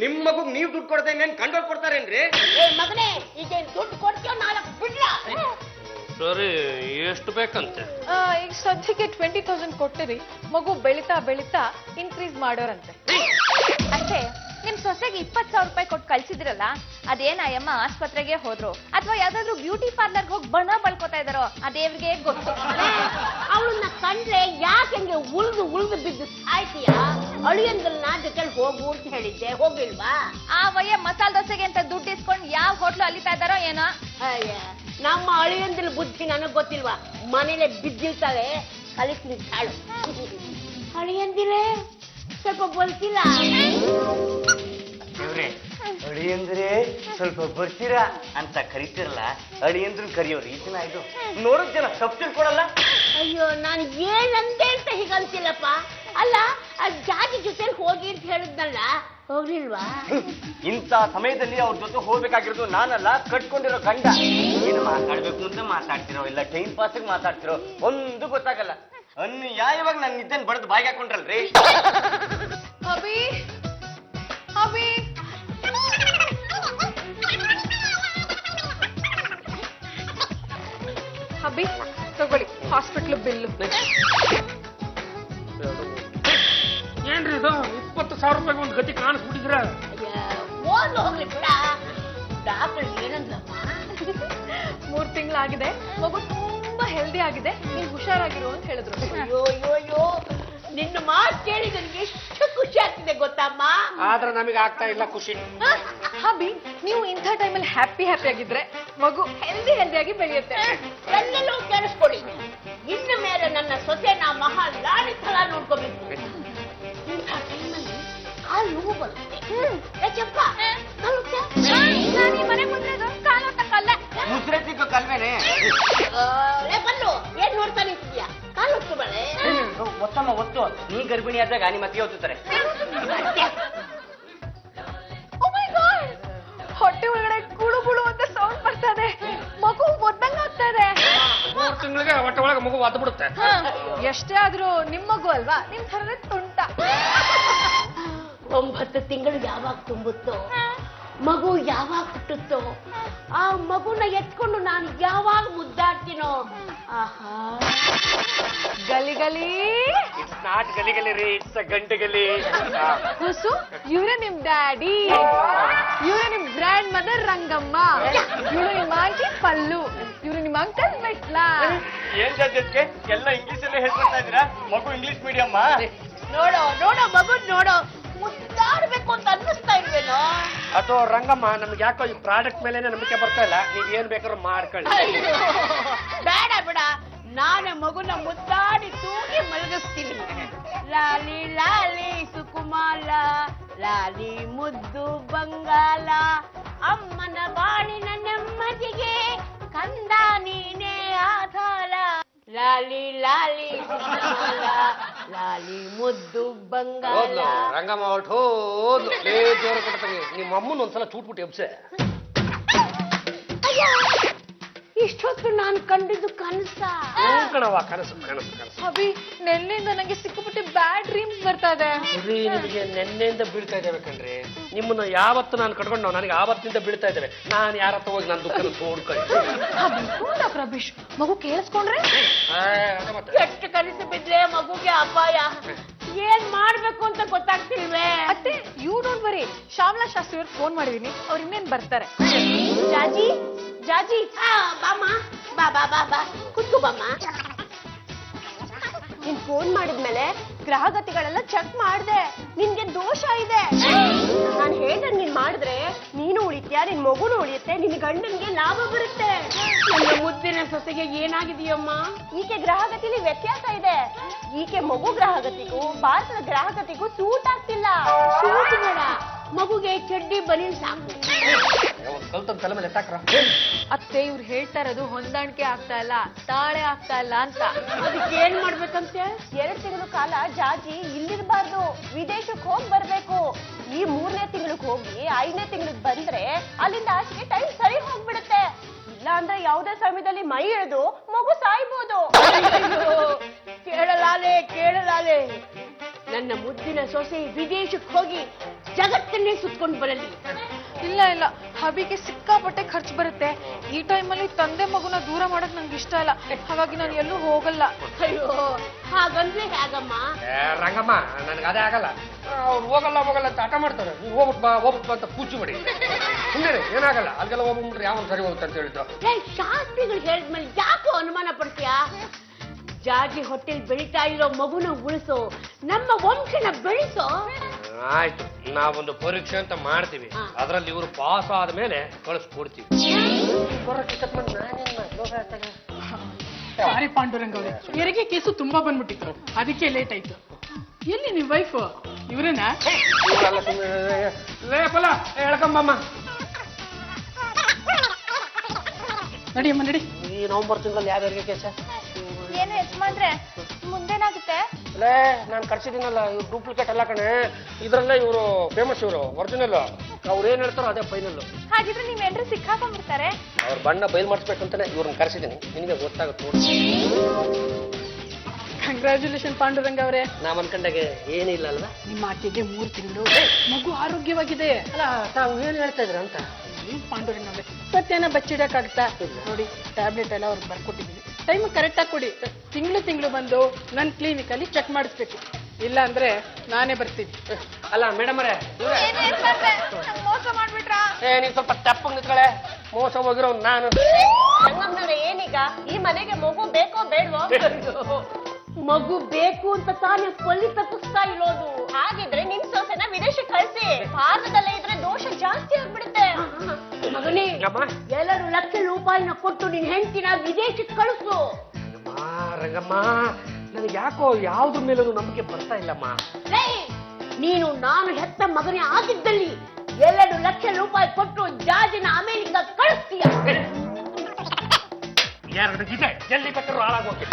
ನಿಮ್ ಮಗು ನೀವ್ ದುಡ್ಡು ಕೊಡ್ತಾ ಇನ್ನೇನ್ ಕಂಡೋರ್ ಕೊಡ್ತಾರೇನ್ರಿ? ಏ ಮಗನೇ, ಈಗ ದುಡ್ಡು ಕೊಡ್ತೀಯೋ 4 ಬಿಡ್ಲ? ಸರಿ, ಎಷ್ಟು ಬೇಕಂತೆ? ಈಗ ಸದ್ಯಕ್ಕೆ 20,000 ಕೊಟ್ಟಿರಿ. ಮಗು ಬೆಳಿತಾ ಬೆಳಿತಾ ಇನ್ಕ್ರೀಸ್ ಮಾಡೋರಂತೆ. ಅಷ್ಟೇ, ನಿಮ್ ಸೊಸೆಗೆ 20,000 ರೂಪಾಯಿ ಕೊಟ್ಟು ಕಳ್ಸಿದ್ರಲ್ಲ, ಅದೇನಾಯಮ್ಮ ಆಸ್ಪತ್ರೆಗೆ ಹೋದ್ರು ಅಥವಾ ಯಾವ್ದಾದ್ರು ಬ್ಯೂಟಿ ಪಾರ್ಲರ್ಗೆ ಹೋಗಿ ಬಣ್ಣ ಬಳ್ಕೋತಾ ಇದಾರೋ ಅದೇವ್ರಿಗೆ ಗೊತ್ತು. ಅವಳನ್ನ ಕಂಡ್ರೆ ಯಾಕೆ ಹಂಗೆ ಉಳ್ದು ಬಿದ್ದು ಆಯ್ತೀಯ? ಅಳಿಯಂದಲ್ನ ಜೊತೆ ಹೋಗು ಅಂತ ಹೇಳಿದ್ದೆ, ಹೋಗಿಲ್ವಾ? ಆ ವಯ್ಯ ಮಸಾಲೆ ದೋಸೆಗೆ ಅಂತ ದುಡ್ಡು ಇಸ್ಕೊಂಡು ಯಾವ ಹೋಟ್ಲು ಅಲಿತಾ ಇದಾರೋ ಏನೋ. ಅಯ್ಯ, ನಮ್ಮ ಅಳಿಯಂದಿನ ಬುದ್ಧಿ ನನಗ್ ಗೊತ್ತಿಲ್ವಾ? ಮನೇಲೆ ಬಿದ್ದಿರ್ತಾಳೆ, ಕಲಿಸ್ಲಿ ತಾಳು. ಅಳಿಯಂದಿರೇ, ಸ್ವಲ್ಪ ಬಲ್ತಿಲ್ಲ. ಅಳಿಯಂದ್ರೆ ಸ್ವಲ್ಪ ಬರ್ತೀರಾ ಅಂತ ಕರಿತಿರಲ್ಲ, ಅಳಿಯಂದ್ರು ಕರಿಯೋರು ಈ ದಿನ ಇದು ನೋಡೋದ್ ಜನ ತಪ್ಪು ತಿಳ್ಕೊಡಲ್ಲ. ಅಯ್ಯೋ, ನಾನ್ ಏನಂದೆ ಅಂತ ಹೀಗಂತಿಲ್ಲಪ್ಪ. ಅಲ್ಲ, ಜಾತಿ ಜೊತೆ ಹೋಗಿ ಅಂತ ಹೇಳಿದ್ನಲ್ಲ, ಹೋಗ್ಲಿಲ್ವಾ? ಇಂಥ ಸಮಯದಲ್ಲಿ ಅವ್ರ ಜೊತೆ ಹೋಗ್ಬೇಕಾಗಿರೋದು ನಾನಲ್ಲ, ಕಟ್ಕೊಂಡಿರೋ ಗಂಡ. ಏನು ಮಾತಾಡ್ಬೇಕು ಅಂತ ಮಾತಾಡ್ತಿರೋ, ಇಲ್ಲ ಟೈಮ್ ಪಾಸ್ಗೆ ಮಾತಾಡ್ತಿರೋ, ಒಂದು ಗೊತ್ತಾಗಲ್ಲ. ಅನ್ಯಾಯವಾಗಿ ನನ್ನ ನಿದ್ದೆನ್ ಬಡದ್ ಬಾಯಿಗೆ ಹಾಕೊಂಡ್ರಲ್ರಿ. ಅಭಿ, ಅಭಿ, ಅಭಿ ತಗೊಳ್ಳಿ ಹಾಸ್ಪಿಟ್ಲ್ ಬಿಲ್ಲು. ಏನ್ರಿ ಇದು 20,000 ರೂಪಾಯಿಗೆ ಒಂದು ಗತಿ ಕಾಣಿಸ್ಬಿಟ್ಟಿದ್ರ? ಓದ್ಲು ಹೋಗ್ಲಿ ಬಿಡ. ಡಾಕ್ಟರ್ ಏನಂದ್ರಮ್ಮ? 3 ತಿಂಗಳಾಗಿದೆ, ಮಗು ತುಂಬಾ ಹೆಲ್ದಿ ಆಗಿದೆ, ನೀನ್ ಹುಷಾರಾಗಿರು ಅಂತ ಹೇಳಿದ್ರು. ಅಯ್ಯೋ, ನಿನ್ನ ಮಾತು ಕೇಳಿ ನನ್ಗೆ ಎಷ್ಟು ಖುಷಿ ಆಗ್ತಿದೆ ಗೊತ್ತಮ್ಮ. ಆದ್ರೆ ನಮಗೆ ಆಗ್ತಾ ಇಲ್ಲ ಖುಷಿ. ಅಭಿ, ನೀವು ಇಂಥ ಟೈಮಲ್ಲಿ ಹ್ಯಾಪಿ ಆಗಿದ್ರೆ ಮಗು ಹೆಲ್ದಿಯಾಗಿ ಬೆಳೆಯುತ್ತೆ. ಎಲ್ಲೆಲ್ಲೂ ಕೇಳಿಸ್ಕೊಳ್ಳಿ. ಇನ್ನು ಮೇಲೆ ನನ್ನ ಸೊಸೆನ ಮಹಾ ಲಾಡಿ ಥರ ನೋಡ್ಕೋಬೇಕು. ಇಂಥ ಟೈಮಲ್ಲಿ ಕಾಲು ನೋವು ಬರುತ್ತೆ. ಚಪ್ಪ ಮನೆ ಮುಂದೆ ಕಾಲೊತ್ತಕ್ಕಲ್ಲ. ಮುಸ್ರೆ ಸಿಕ್ಕೋ ಕಲ್ವೇನೆ. ಬಲ್ಲು, ಏನ್ ನೋಡ್ತಾ ನಿಂತಿದ್ಯಾ? ಕಾಲು ಹೊತ್ತು ಬಳೆ. ಒತ್ತಮ್ಮ ಒತ್ತು. ನೀ ಗರ್ಭಿಣಿ ಆದಾಗ ನಿಮ್ಮ ಅತ್ತೆ ಒತ್ತುತ್ತಾರೆ. ಹೊಟ್ಟೆ ಒಳಗಡೆ ಕುಳು ಅಂತ ಸೌಂಡ್ ಬರ್ತದೆ. ಮಗು ಒದ್ದಂಗ ಆಗ್ತಾ ಇದೆ. 3 ತಿಂಗಳಿಗೆ ಹೊಟ್ಟೆ ಒಳಗೆ ಮಗು ಒದ್ದು ಬಿಡುತ್ತೆ. ಎಷ್ಟೇ ಆದ್ರೂ ನಿಮ್ ಮಗು ಅಲ್ವಾ, ನಿಮ್ ಥರನೇ ತುಂಟ. 9 ತಿಂಗಳು ಯಾವಾಗ ತುಂಬುತ್ತೋ, ಮಗು ಯಾವಾಗ ಹುಟ್ಟುತ್ತೋ, ಆ ಮಗುನ ಎತ್ಕೊಂಡು ನಾನು ಯಾವಾಗ ಮುದ್ದಾಡ್ತೀನೋ, ಆಹಾ. ಗಲಿ ಗಲಿ. ಇಟ್ಸ್ ನಾಟ್ ಗಲಿ ಗಲಿ ರೀ, ಇಟ್ಸ್ ಗಂಟೆ ಗಲಿ. ಹುಸು, ಇವರೇ ನಿಮ್ ಡ್ಯಾಡಿ, ಇವರೇ ನಿಮ್ ಗ್ರ್ಯಾಂಡ್ ಮದರ್ ರಂಗಮ್ಮ, ಇವಳು ನಿಮ್ಮ ಆಂಟಿ ಪಲ್ಲು. ಇವ್ರು ನಿಮ್ಮ ಅಂಕಲ್ ಮೆಟ್ಲಾ. ಏನ್ ಜಾಜಕ್ಕೆ ಎಲ್ಲ ಇಂಗ್ಲಿಷ್ ಅಲ್ಲೇ ಹೇಳ್ಕೊಡ್ತಾ ಇದ್ದೀರಾ? ಮಗು ಇಂಗ್ಲಿಷ್ ಮೀಡಿಯಮ್ಮ. ನೋಡೋ ನೋಡೋ ಮಗುನ್ ನೋಡೋ, ಮುದ್ದಾಡ್ಬೇಕು ಅಂತ ಅನ್ನಿಸ್ತಾ ಇಲ್ವೇನೋ? ಅಥವಾ ರಂಗಮ್ಮ, ನಮ್ಗೆ ಯಾಕೋ ಈ ಪ್ರಾಡಕ್ಟ್ ಮೇಲೇನೆ ನಂಬಿಕೆ ಬರ್ತಾ ಇಲ್ಲ. ನೀವ್ ಏನ್ ಬೇಕಾದ್ರೂ ಮಾಡ್ಕೊಳ್ಳಿ. ಅಯ್ಯೋ, ಬೇಡ ಬೇಡ, ನಾನು ಮಗುನ ಮುದ್ದಾಡಿ ತೂಗಿ ಮಲಗಿಸ್ತೀನಿ. ಲಾಲಿ ಲಾಲಿ ಸುಕುಮಾಲ, ಲಾಲಿ ಮುದ್ದು ಬಂಗಾಲ, ಅಮ್ಮನ ಬಾಳಿನ ನೆಮ್ಮದಿಗೆ ಕಂದ ನೀನೇ ಆಧಾರ. ಲಾಲಿ ಲಾಲಿ ಸುಕುಮಾಲ, ಲಾಲಿ ಮುದ್ದು ಬಂಗಾಲ. ರಂಗಮ್ಮ ಹೊರಟು ಹೋದ್ಲು. ಜೋರ ಕೊಡ್ತಾನೆ. ನಿಮ್ಮ ಅಮ್ಮನ ಒಂದ್ಸಲ ಚೂಟ್ಬಿಟ್ಟು ಎಬ್ಸೆ. ಇಷ್ಟೊತ್ತು ನಾನು ಕಂಡಿದ್ದು ಕನಸ. ಕಣವ, ಕನಸು ಕನಸು ಕನಸು. ಅಭಿ, ನೆನ್ನೆಯಿಂದ ನಂಗೆ ಸಿಕ್ಕಾಪಟ್ಟೆ ಬ್ಯಾಡ್ ಡ್ರೀಮ್ಸ್ ಬರ್ತಾ ಇದೆ. ಬರೀ ನಿಮಗೆ ನೆನ್ನೆಯಿಂದ ಬೀಳ್ತಾ ಇದ್ದೇವೆ ಕಣ್ರಿ. ನಿಮ್ಮನ್ನ ಯಾವತ್ತು ನಾನು ಕಟ್ಕೊಂಡು ನನಗೆ ಆವತ್ತಿನಿಂದ ಬೀಳ್ತಾ ಇದ್ದೇವೆ. ನಾನು ಯಾರ ಹತ್ರ ಹೋಗಿ ನನ್ನ ದುಃಖನ ತೋಡ್ಕೊಳ್ಳಿ. ಪ್ರಭೀಶ್, ಮಗು ಕೇಳಿಸ್ಕೊಂಡ್ರೆ ಎಷ್ಟು ಕನಸು ಬಿದ್ರೆ ಮಗುಗೆ ಅಪಾಯ. ಏನ್ ಮಾಡ್ಬೇಕು ಅಂತ ಗೊತ್ತಾಗ್ತಿಲ್ವೇ? ಅತ್ತೆ, you don't worry. Shyamala Shastri ಅವ್ರಿಗೆ ಫೋನ್ ಮಾಡಿದೀನಿ, ಅವ್ರು ಇನ್ನೇನ್ ಬರ್ತಾರೆ. ಜಾಜಿ ಜಾಜಿ, ಬಾಮ್ಮ, ಬಾ ಬಾ ಬಾ ಬಾ, ಕುತ್ಕೋ ಬಾಮ್ಮ. ನೀನ್ ಫೋನ್ ಮಾಡಿದ್ಮೇಲೆ ಗ್ರಹಗತಿಗಳೆಲ್ಲ ಚೆಕ್ ಮಾಡ್ದೆ. ನಿನ್ಗೆ ದೋಷ ಇದೆ. ನಾನು ಹೇಳ್ದಂಗ್ ನೀನ್ ಮಾಡಿದ್ರೆ ನೀನು ಉಳಿತ್ಯಾ, ನಿನ್ ಮಗುನು ಉಳಿಯುತ್ತೆ, ನಿನ್ ಗಂಡನ್ಗೆ ಲಾಭ ಬರುತ್ತೆ. ನನ್ನ ಮುದ್ದಿನ ಸೊಸೆಗೆ ಏನಾಗಿದೆಯಮ್ಮ? ಈಕೆ ಗ್ರಹಗತಿಲಿ ವ್ಯತ್ಯಾಸ ಇದೆ. ಈಕೆ ಮಗು ಗ್ರಹಗತಿಗೂ ಭಾರತದ ಗ್ರಹಗತಿಗೂ ಸೂಟ್ ಆಗ್ತಿಲ್ಲ. ಸೂಟ್ ಬೇಡ, ಮಗುಗೆ ಚಡ್ಡಿ ಬನೀನ್ ಸಾಕು. ಕಲ್ತಂತ ತಲೆ ಮೇಲೆ ಎತ್ತಾಕ್ರ. ಅತ್ತೆ, ಇವ್ರು ಹೇಳ್ತಾ ಇರೋದು ಹೊಂದಾಣಿಕೆ ಆಗ್ತಾ ಇಲ್ಲ, ತಾಳೆ ಆಗ್ತಾ ಇಲ್ಲ ಅಂತ. ಅದಕ್ಕೆ ಏನ್ ಮಾಡ್ಬೇಕಂತೆ? 2 ತಿಂಗಳ ಕಾಲ ಜಾಜಿ ಇಲ್ಲಿರ್ಬಾರ್ದು, ವಿದೇಶಕ್ಕೆ ಹೋಗಿ ಬರ್ಬೇಕು. ಈ 3ನೇ ತಿಂಗಳಿಗೆ ಹೋಗಿ 5ನೇ ತಿಂಗಳಿಗೆ ಬಂದ್ರೆ ಅಲ್ಲಿಂದ ಆಚೆಗೆ ಟೈಮ್ ಸರಿ ಹೋಗ್ಬಿಡುತ್ತೆ. ಇಲ್ಲ ಅಂದ್ರೆ ಯಾವುದೇ ಸಮಯದಲ್ಲಿ ಮೈ ಎಳೆದು ಮಗು ಸಾಯ್ಬೋದು. ಕೇಳಲಾಲೆ ಕೇಳಲಾಲೆ, ನನ್ನ ಮುದ್ದಿನ ಸೊಸೆ ವಿದೇಶಕ್ಕೆ ಹೋಗಿ ಜಗತ್ತನ್ನೇ ಸುತ್ಕೊಂಡು ಬರಲಿ. ಇಲ್ಲ ಇಲ್ಲ, ಹಬಿಗೆ ಸಿಕ್ಕಾಪಟ್ಟೆ ಖರ್ಚು ಬರುತ್ತೆ. ಈ ಟೈಮಲ್ಲಿ ತಂದೆ ಮಗುನ ದೂರ ಮಾಡಕ್ ನಂಗೆ ಇಷ್ಟ ಇಲ್ಲ. ಹಾಗಾಗಿ ನಾನು ಎಲ್ಲೂ ಹೋಗಲ್ಲ. ಅಯ್ಯೋ, ಹಾಗಂದ್ರೆ ಹೇಗಮ್ಮ? ರಂಗಮ್ಮ, ನನ್ಗೆ ಅದೇ ಆಗಲ್ಲ. ಅವ್ರು ಹೋಗಲ್ಲ ಹೋಗಲ್ಲ ಅಂತ ಆಟ ಮಾಡ್ತಾರೆ. ನೀವು ಹೋಗ್ಬಿಟ್ ಬಾ ಅಂತ ಪೂಜೆ ಮಾಡಿ. ಸುಮ್ಮನೆ ಏನಾಗಲ್ಲ, ಅಲ್ಗೆಲ್ಲ ಹೋಗ್ಬಿಟ್ರೆ ಯಾವ ಸರಿ ಹೋಗುತ್ತೆ ಅಂತ ಹೇಳಿದ್ದು. ಶಾಸ್ತ್ರಿಗಳು ಹೇಳಿದ್ಮೇಲೆ ಯಾಕೋ ಅನುಮಾನ ಪಡ್ತೀಯಾ? ಜಾಜಿ ಹೊಟ್ಟೆಲ್ ಬೆಳೀತಾ ಇರೋ ಮಗುನ ಉಳಿಸೋ, ನಮ್ಮ ವಂಶನ ಬೆಳೆಸೋ. ಆಯ್ತು, ನಾವೊಂದು ಪರೀಕ್ಷೆ ಅಂತ ಮಾಡ್ತೀವಿ. ಅದ್ರಲ್ಲಿ ಇವರು ಪಾಸ್ ಆದ್ಮೇಲೆ ಕಳಿಸ್ಕೊಡ್ತೀವಿ. ಸಾರಿ ಪಾಂಡುರಂಗ ಅವರೇ, ಹೆರಿಗೆ ಕೇಸು ತುಂಬಾ ಬಂದ್ಬಿಟ್ಟಿತ್ತು, ಅದಕ್ಕೆ ಲೇಟ್ ಆಯ್ತು. ಎಲ್ಲಿ ನಿಮ್ ವೈಫ್? ಇವರೇನಾ? ಲೇಪಲ್ಲ ಹೇಳ್ಕಂಬಮ್ಮ. ನಡಿಯಮ್ಮ ನಡಿ. ಈ ನವೆಂಬರ್ ತಿಂಗಳಲ್ಲಿ ಯಾವ ಹೆರಿಗೆ ಕೇಸ? ಏನು ಯಜಮಾನ್ರೆ, ಮುಂದೇನಾಗುತ್ತೆ? ಅಲ್ಲೇ ನಾನು ಕರ್ಸಿದ್ದೀನಲ್ಲ, ಇವ್ರು ಡೂಪ್ಲಿಕೇಟ್ ಎಲ್ಲ ಕಣೆ. ಇದ್ರಲ್ಲೇ ಇವರು ಫೇಮಸ್, ಇವರು ಒರಿಜಿನಲ್. ಅವ್ರು ಏನ್ ಹೇಳ್ತಾರೋ ಅದೇ ಫೈನಲ್. ಹಾಗಿದ್ರೆ ನೀವೇನ್ರಿ ಸಿಕ್ಕಾಕೊಂಡ್ಬಿಡ್ತಾರೆ. ಅವ್ರ ಬಣ್ಣ ಬಯಲ್ ಮಾಡಿಸ್ಬೇಕಂತಾನೆ ಇವ್ರನ್ನ ಕರ್ಸಿದ್ದೀನಿ. ನಿನಗೆ ಗೊತ್ತಾಗುತ್ತೆ ನೋಡಿ. ಕಂಗ್ರ್ಯಾಚುಲೇಷನ್ ಪಾಂಡುರಂಗ ಅವರೇ. ನಾವ್ ಅನ್ಕೊಂಡಾಗೆ ಏನಿಲ್ಲ ಅಲ್ವಾ? ನಿಮ್ಮ ಆಕೆಗೆ 3 ತಿಂಗಳು, ಮಗು ಆರೋಗ್ಯವಾಗಿದೆ. ಅಲ್ಲ, ತಾವು ಏನ್ ಹೇಳ್ತಾ ಇದ್ರ ಅಂತ. ಪಾಂಡುರಂಗ ಅವರೇ, ಸತ್ಯನ ಬಚ್ಚಿಡಕ್ಕಾಗ್ತಾ? ನೋಡಿ, ಟ್ಯಾಬ್ಲೆಟ್ ಎಲ್ಲ ಅವ್ರಿಗೆ ಬರ್ಕೊಟ್ಟಿದ್ದೀನಿ. ಟೈಮ್ ಕರೆಕ್ಟ್ ಆಗಿ ಕೊಡಿ. ತಿಂಗಳು ಬಂದು ನನ್ನ ಕ್ಲಿನಿಕ್ ಅಲ್ಲಿ ಚೆಕ್ ಮಾಡಿಸ್ಬೇಕು. ಇಲ್ಲ ಅಂದ್ರೆ ನಾನೇ ಬರ್ತೀನಿ. ಅಲ್ಲ ಮೇಡಮ್ ಅವರೇ, ಮೋಸ ಮಾಡ್ಬಿಟ್ರಾ? ನೀವು ಸ್ವಲ್ಪ ತಪ್ಪಂಗ್ ನಿಂತ್ಕೊಳ್ಳೆ. ಮೋಸ ಹೋಗಿರೋ ನಾನು. ರಂಗಮ್ಮನವ್ರೆ, ಏನೀಗ ಈ ಮನೆಗೆ ಮಗು ಬೇಕೋ ಬೇಡವೋ? ಮಗು ಬೇಕು ಅಂತ ತಾನೇ ಕೊಲ್ಲಿ ತಪ್ಪಿಸ್ತಾ ಇರೋದು. ಹಾಗಿದ್ರೆ ನಿಮ್ ಸೊಸೆನ ವಿದೇಶಕ್ಕೆ ಕಳಿಸಿ. ಭಾರತದಲ್ಲೇ ಇದ್ರೆ ದೋಷ ಜಾಸ್ತಿ ಆಗ್ಬಿಡುತ್ತೆ. ಮಗನೇ, 2 ಲಕ್ಷ ರೂಪಾಯಿನ ಕೊಟ್ಟು ನಿನ್ ಹೆಂಡತಿನ ವಿದೇಶಕ್ಕೆ ಕಳಿಸು. ರಂಗಮ್ಮ, ನನಗೆ ಯಾಕೋ ಯಾವ್ದ್ರ ಮೇಲೂ ನಂಬಿಕೆ ಬರ್ತಾ ಇಲ್ಲಮ್ಮ. ನೀನು ನಾನು ಹೆತ್ತ ಮಗನೇ ಆಗಿದ್ದಲ್ಲಿ 2 ಲಕ್ಷ ರೂಪಾಯಿ ಕೊಟ್ಟು ಜಾಜಿನ ಅಮೆರಿಕ ಕಳಿಸ್ತೀಯ. 2 ಗೀತೆ ಎಲ್ಲಿ ಬೇಕಾದ್ರೂ ಹಾಳಾಗೋಕೆ.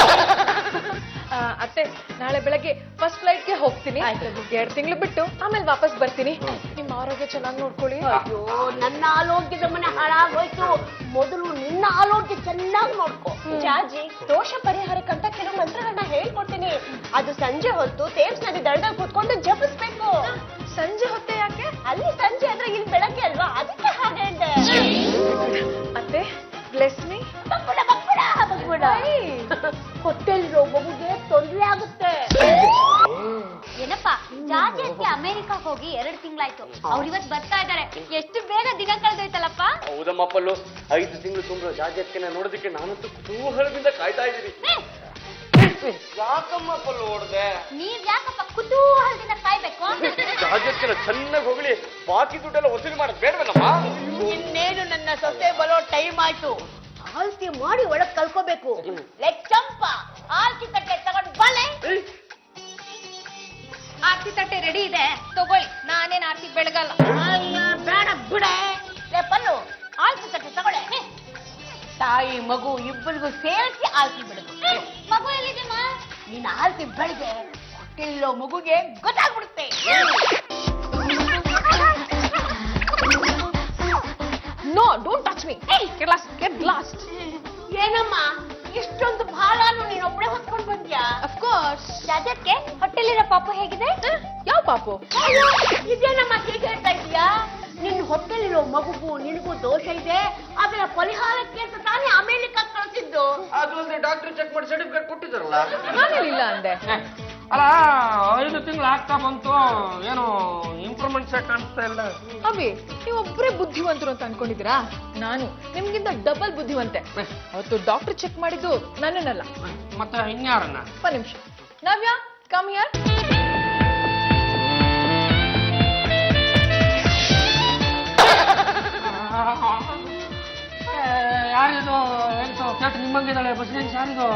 ಅತ್ತೆ, ನಾಳೆ ಬೆಳಗ್ಗೆ ಫಸ್ಟ್ ಫ್ಲೈಟ್ಗೆ ಹೋಗ್ತೀನಿ. 2 ತಿಂಗಳು ಬಿಟ್ಟು ಆಮೇಲೆ ವಾಪಸ್ ಬರ್ತೀನಿ. ನಿಮ್ಮ ಆರೋಗ್ಯ ಚೆನ್ನಾಗಿ ನೋಡ್ಕೊಳ್ಳಿ. ಅಯ್ಯೋ, ನನ್ನ ಆರೋಗ್ಯದ ಮನೆ ಹಾಳಾಗೋಯ್ತು. ಮೊದಲು ನಿನ್ನ ಆರೋಗ್ಯ ಚೆನ್ನಾಗಿ ನೋಡ್ಕೊ. ಜಾಜಿ, ದೋಷ ಪರಿಹಾರಕ್ಕಂತ ಕೆಲವು ಮಂತ್ರಗಳನ್ನ ಹೇಳ್ಕೊಡ್ತೀನಿ. ಅದು ಸಂಜೆ ಹೊತ್ತು ತೇಮ್ಸ್ ನದಿ ದಳದಲ್ಲಿ ಕೂತ್ಕೊಂಡು ಜಪಿಸ್ಬೇಕು. ಸಂಜೆ ಹೊತ್ತೆ ಯಾಕೆ? ಅಲ್ಲಿ ಸಂಜೆ ಅಂದ್ರೆ ಇಲ್ಲಿ ಬೆಳಗ್ಗೆ ಅಲ್ವಾ, ಅದಕ್ಕೆ ಹಾಗೆ ಇದೆ. ಅತ್ತೆ, ಬ್ಲೆಸ್ ಮೀ. ಬಗ್ಬಿಡ ಹೊಟ್ಟೆಲಿರೋ ಮಗುಗೆ ತೊಂದರೆ ಆಗುತ್ತೆ. ಏನಪ್ಪ ಜಾಜೆಟ್ಗೆ ಅಮೆರಿಕಾಗ್ ಹೋಗಿ 2 ತಿಂಗಳಾಯ್ತು. ಅವ್ರು ಇವತ್ತು ಬರ್ತಾ ಇದ್ದಾರೆ. ಎಷ್ಟು ಬೇಗ ದಿನ ಕಳೆದೋಯ್ತಲ್ಲಪ್ಪ. ಹೌದಮ್ಮ ಪಲ್ಲು, 5 ತಿಂಗಳು ತುಂಬ ಜಾಜೆಟ್ಗೆ ನೋಡೋದಕ್ಕೆ ನಾನಂತೂ ಕುತೂಹಲದಿಂದ ಕಾಯ್ತಾ ಇದ್ದೀನಿ. ಯಾಕಮ್ಮ ಪಲ್ಲು ಓಡ್ದೆ? ನೀವ್ ಯಾಕಪ್ಪ ಕುತೂಹಲದಿಂದ ಕಾಯ್ಬೇಕು? ಜಾಜೆಟ್ಗೆ ಚೆನ್ನಾಗಿ ಹೋಗ್ಲಿ, ಬಾಕಿ ದುಡ್ಡೆಲ್ಲ ವಸೂಲಿ ಮಾಡೋದು ಬೇಡವಲ್ಲಮ್ಮ? ಇನ್ನೇನು ನನ್ನ ಸೊಸೆ ಬರೋ ಟೈಮ್ ಆಯ್ತು. ಆಲ್ತಿ ಮಾಡಿ ಒಳಗ್ ಕಲ್ಕೋಬೇಕು. ಚಂಪ ಆಲ್ತಿ ತಟ್ಟೆ ತಗೊಂಡ್ ಬಲೆ. ಆರ್ತಿ ತಟ್ಟೆ ರೆಡಿ ಇದೆ, ತಗೊಳ್ಳಿ. ನಾನೇನ್ ಆರ್ತಿ ಬೆಳಗಲ್ಲ. ಬೇಡ ಬಿಡೆ. ಪಲ್ಲು ಆಲ್ತಿ ತಟ್ಟೆ ತಗೊಳ್ಳೆ. ತಾಯಿ ಮಗು ಇಬ್ಬರಿಗೂ ಸೇರಿಸಿ ಆಲ್ತಿ ಬಿಡುದು. ಮಗು ಎಲ್ಲಿದೆಮ್ಮ? ನೀನ್ ಆಲ್ತಿ ಬೆಳಗ್ಗೆ ಇಲ್ಲೋ ಮಗುಗೆ ಗೊತ್ತಾಗ್ಬಿಡುತ್ತೆ. No, don't touch me. Get lost. ಏನಮ್ಮ ಇಷ್ಟೊಂದು ಭಾರನು ನೀನೊಬ್ಳೆ ಹೊತ್ಕೊಂಡ್ ಬಂದ್ಯಾ? Of course. ಜಾಜೆಟ್ಗೆ ಹೊಟ್ಟೆಲಿರೋ ಪಾಪು ಹೇಗಿದೆ? ಯಾವ ಪಾಪು? ಇದೇನಮ್ಮ ಹೀಗೆ ಹೇಳ್ತಾ ಇದೀಯಾ? ನಿನ್ ಹೊಟ್ಟೆಲಿರೋ ಮಗುಗೂ ನಿನಗೂ ದೋಷ ಇದೆ, ಅದರ ಪರಿಹಾರಕ್ಕೆ ಅಂತ ತಾನೇ ಅಮೆರಿಕ ಕಳಿಸಿದ್ದು. ಅದು ಅಂದ್ರೆ ಡಾಕ್ಟರ್ ಚೆಕ್ ಮಾಡಿ ಸರ್ಟಿಫಿಕೇಟ್ ಕೊಟ್ಟಿದ್ದಾರಲ್ಲ. ನಾನೇನಿಲ್ಲ ಅಂದೆ. ಅಲ್ಲ 5 ತಿಂಗಳು ಆಗ್ತಾ ಬಂತು, ಏನು ಇಂಪ್ರೂವ್ಮೆಂಟ್ಸ್ ಕಾಣಿಸ್ತಾ ಇಲ್ಲ. ಅಭಿ, ನೀವೊಬ್ಬರೇ ಬುದ್ಧಿವಂತರು ಅಂತ ಅನ್ಕೊಂಡಿದ್ದೀರಾ? ನಾನು ನಿಮ್ಗಿಂತ ಡಬಲ್ ಬುದ್ಧಿವಂತೆ. ಅವತ್ತು ಡಾಕ್ಟರ್ ಚೆಕ್ ಮಾಡಿದ್ದು ನನ್ನನ್ನಲ್ಲ. ಮತ್ತೆ ಇನ್ಯಾರನ್ನ? ಒಂದು ನಿಮಿಷ. ನವ್ಯ, ಕಮ್ ಹಿಯರ್. ಯಾರಿದು? ಎಂತ ಕೆಟ್ಟ ನಿಮ್ಮಂಗಿದ್ದಾಳೆ ಪ್ರೆಸಿಡೆಂಟ್? ಯಾರಿದು?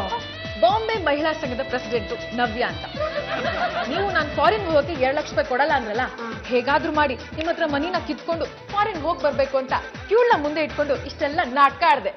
ಬಾಂಬೆ ಮಹಿಳಾ ಸಂಘದ ಪ್ರೆಸಿಡೆಂಟ್ ನವ್ಯ ಅಂತ. ನೀವು ನಾನು ಫಾರಿನ್ ಹೋಗಿ 2 ಲಕ್ಷ ರೂಪಾಯಿ ಕೊಡಲ್ಲ ಅಂದ್ರಲ್ಲ, ಹೇಗಾದ್ರೂ ಮಾಡಿ ನಿಮ್ಮ ಹತ್ರ ಮನಿನ ಕಿತ್ಕೊಂಡು ಫಾರಿನ್ ಹೋಗಿ ಬರ್ಬೇಕು ಅಂತ ಇವಳನ್ನ ಮುಂದೆ ಇಟ್ಕೊಂಡು ಇಷ್ಟೆಲ್ಲ ನಾಟಕ ಆಡ್ದೆ.